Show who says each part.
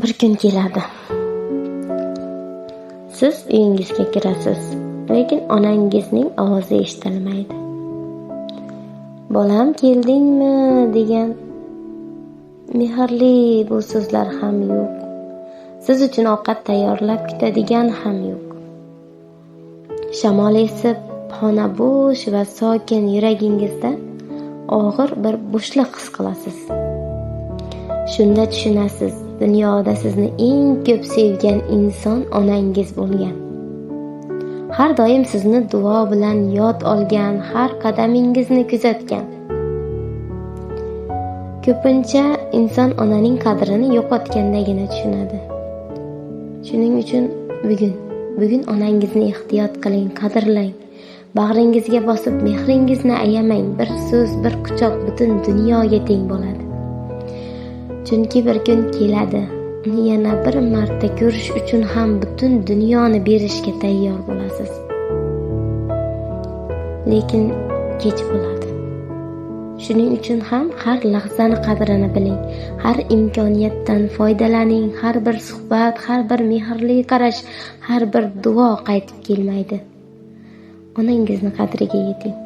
Speaker 1: Bir kun keladi. Siz uyingizga kirasiz, lekin onangizning ovozi eshitilmaydi. Bolam, keldingmi degan mehrli bu so'zlar ham yo'q. Siz uchun ovqat tayyorlab kutadigan ham yo'q. Shamol esib, xona bo'sh va sokin, yuragingizda og'ir bir bo'shliq his qilasiz. Shunda tushunasiz, dunyoda sizni eng ko'p sevgan inson onangiz bo'lgan. Har doim sizni duo bilan yod olgan, har qadamingizni kuzatgan. Ko'pincha inson onaning qadrini yo'qotgandagina tushunadi. Shuning uchun bugun onangizni ehtiyot qiling, qadrlang. Bag'ringizga bosib mehringizni ayamang. Bir so'z, bir quchoq butun dunyoga teng bo'ladi. Chunki bir kun keladi, uni yana bir marta ko'rish uchun ham butun dunyoni berishga tayyor bo'lasiz. Lekin kech bo'ladi. Shuning uchun ham har lahzani qadrini biling. Har imkoniyatdan foydalaning. Har bir suhbat, har bir mehrli qarash, har bir duo qaytib kelmaydi. Onangizni qadriga yeting.